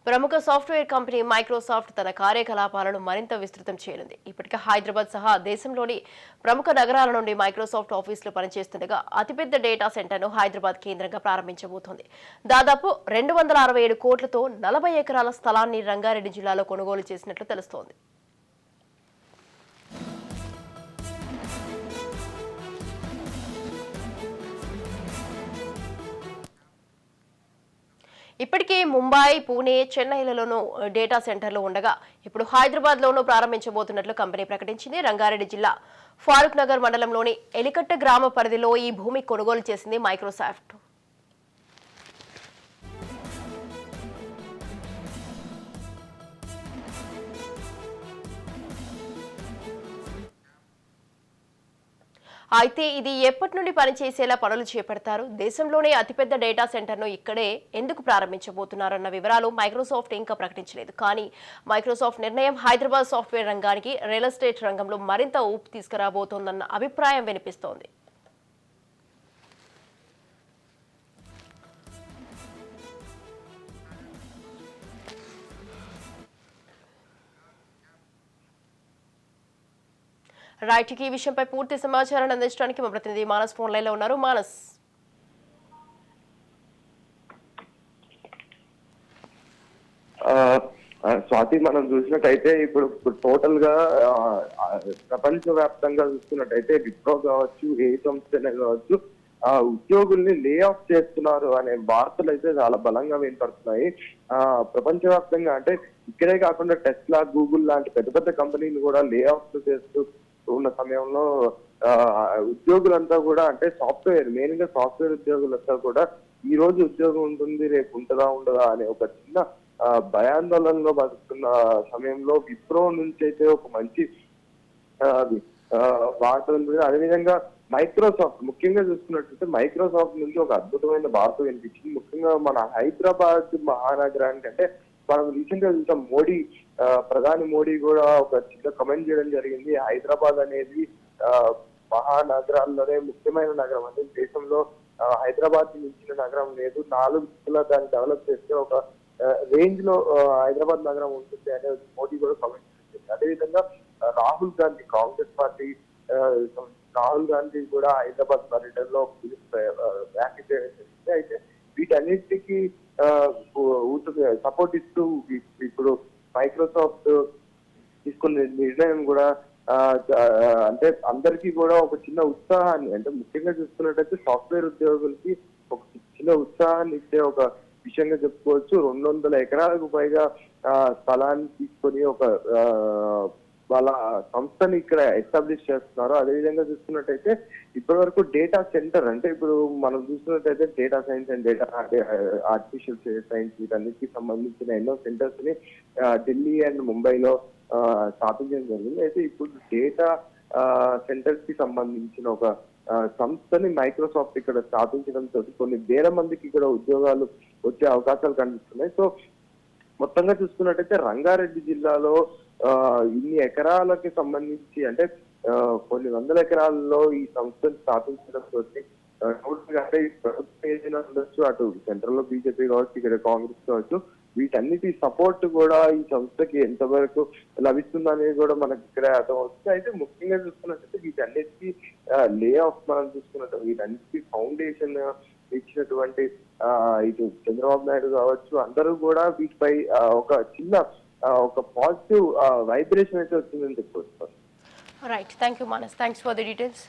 ప్రముఖ software company Microsoft తన కార్యకలాపాలను మరింత విస్తృతం చేయనుంది. ఇప్పటికే హైదరాబాద్ సహా దేశంలోని ప్రముఖ నగరాల నుండి మైక్రోసాఫ్ట్ ఆఫీసులు పనిచేస్తుండగా అతిపెద్ద డేటా సెంటర్ను హైదరాబాద్ కేంద్రంగా ప్రారంభించబోతోంది. దాదాపు 267 కోట్లతో 40 ఎకరాల స్థలాన్ని రంగారెడ్డి జిల్లాలో కొనుగోలు చేసినట్లు తెలుస్తోంది. ఇప్పటికే ముంబై, పూణే, చెన్నైలలోనూ డేటా సెంటర్లు ఉండగా ఇప్పుడు హైదరాబాద్లోనూ ప్రారంభించబోతున్నట్లు కంపెనీ ప్రకటించింది. రంగారెడ్డి జిల్లా ఫారూక్ నగర్ మండలంలోని ఎలికట్ట గ్రామ పరిధిలో ఈ భూమి కొనుగోలు చేసింది మైక్రోసాఫ్ట్. అయితే ఇది ఎప్పటి నుండి పనిచేసేలా పనులు చేపడతారు, దేశంలోనే అతిపెద్ద డేటా సెంటర్ను ఇక్కడే ఎందుకు ప్రారంభించబోతున్నారన్న వివరాలు మైక్రోసాఫ్ట్ ఇంకా ప్రకటించలేదు. కానీ మైక్రోసాఫ్ట్ నిర్ణయం హైదరాబాద్ సాఫ్ట్వేర్ రంగానికి, రియల్ ఎస్టేట్ రంగంలో మరింత ఊపు తీసుకురాబోతోందన్న అభిప్రాయం వినిపిస్తోంది. రైట్, ఈ విషయంపై పూర్తి సమాచారాన్ని అందించడానికి మా ప్రతినిధి మానస్ ఫోన్ లైన్ లో ఉన్నారు. మానస్, స్వాతి, మనం చూసినట్టయితే ఇప్పుడు టోటల్ గా ప్రపంచ వ్యాప్తంగా చూసుకున్నట్టయితే విప్రో కావచ్చు, ఏ సంస్థనే కావచ్చు, ఉద్యోగుల్ని లే ఆఫ్ చేస్తున్నారు అనే వార్తలు అయితే చాలా బలంగా వినపడుతున్నాయి. ప్రపంచవ్యాప్తంగా అంటే ఇక్కడే కాకుండా టెస్లా, గూగుల్ లాంటి పెద్ద పెద్ద కంపెనీలు కూడా లే ఆఫ్ చేస్తూ ఉన్న సమయంలో ఉద్యోగులంతా కూడా, అంటే మెయిన్ గా సాఫ్ట్వేర్ ఉద్యోగులంతా కూడా ఈ రోజు ఉద్యోగం ఉంటుంది, రేపు ఉంటుందా ఉండదా అనే ఒక చిన్న భయాందోళనలో బతుకుతున్న సమయంలో విప్రో నుంచి అయితే ఒక మంచి వార్త ఉంది. అదేవిధంగా మైక్రోసాఫ్ట్, ముఖ్యంగా చూసుకున్నట్లయితే మైక్రోసాఫ్ట్ నుంచి ఒక అద్భుతమైన వార్త వినిపించింది. ముఖ్యంగా మన హైదరాబాద్ మహానగరానికి, అంటే మనం రీసెంట్ గా చూసాం, ప్రధాని మోడీ కూడా ఒక చిన్న కమెంట్ చేయడం జరిగింది. హైదరాబాద్ అనేది మహానగరాల్లోనే ముఖ్యమైన నగరం, అంటే దేశంలో హైదరాబాద్ మించిన నగరం లేదు, 4 దిక్కులా దాన్ని డెవలప్ చేస్తే ఒక రేంజ్ లో హైదరాబాద్ నగరం ఉంటుంది అనే మోడీ కూడా కామెంట్ చేసింది. అదేవిధంగా రాహుల్ గాంధీ, కాంగ్రెస్ పార్టీ రాహుల్ గాంధీ కూడా హైదరాబాద్ పర్యటనలో వ్యాఖ్య చేయడం జరిగింది. అయితే వీటన్నిటికీ సపోర్ట్ ఇస్తూ ఇప్పుడు మైక్రోసాఫ్ట్ తీసుకున్న నిర్ణయం కూడా అంటే అందరికీ కూడా ఒక చిన్న ఉత్సాహాన్ని, అంటే ముఖ్యంగా చూసుకున్నట్టయితే సాఫ్ట్వేర్ ఉద్యోగులకి ఒక చిన్న ఉత్సాహాన్ని ఇచ్చే ఒక విషయంగా చెప్పుకోవచ్చు. 200 ఎకరాలకు పైగా స్థలాన్ని తీసుకొని ఒక వాళ్ళ సంస్థని ఇక్కడ ఎస్టాబ్లిష్ చేస్తున్నారు. అదేవిధంగా చూసుకున్నట్టయితే ఇప్పటి వరకు డేటా సెంటర్, అంటే ఇప్పుడు మనం చూసుకున్నట్టయితే data science and data artificial science వీటన్నిటికి సంబంధించిన ఎన్నో సెంటర్స్ ని ఢిల్లీ అండ్ ముంబైలో స్థాపించడం జరిగింది. అయితే ఇప్పుడు డేటా సెంటర్స్ కి సంబంధించిన ఒక సంస్థని మైక్రోసాఫ్ట్ ఇక్కడ స్థాపించడంతో కొన్ని వేల మందికి ఇక్కడ ఉద్యోగాలు వచ్చే అవకాశాలు కనిపిస్తున్నాయి. సో మొత్తంగా చూసుకున్నట్టయితే రంగారెడ్డి జిల్లాలో ఇన్ని ఎకరాలకి సంబంధించి, అంటే కొన్ని వందల ఎకరాల్లో ఈ సంస్థను స్థాపించడంతో అంటే ప్రభుత్వం ఉండొచ్చు, అటు సెంట్రల్ లో బీజేపీ కావచ్చు, ఇక్కడ కాంగ్రెస్ కావచ్చు, వీటన్నిటి సపోర్ట్ కూడా ఈ సంస్థకి ఎంతవరకు లభిస్తుందనేది కూడా మనకి ఇక్కడ అర్థమవుతుంది. అయితే ముఖ్యంగా చూసుకున్నట్టయితే వీటన్నిటికీ లే ఆఫ్ మనం చూసుకున్నట్టు వీటన్నిటికీ ఫౌండేషన్ ఇచ్చినటువంటి ఇటు చంద్రబాబు నాయుడు కావచ్చు, అందరూ కూడా వీటిపై ఒక చిన్న ఒక పాజిటివ్ వైబ్రేషన్ అయితే వచ్చిందని చెప్పుకోవచ్చు. Right, thank you Manas, thanks for the details.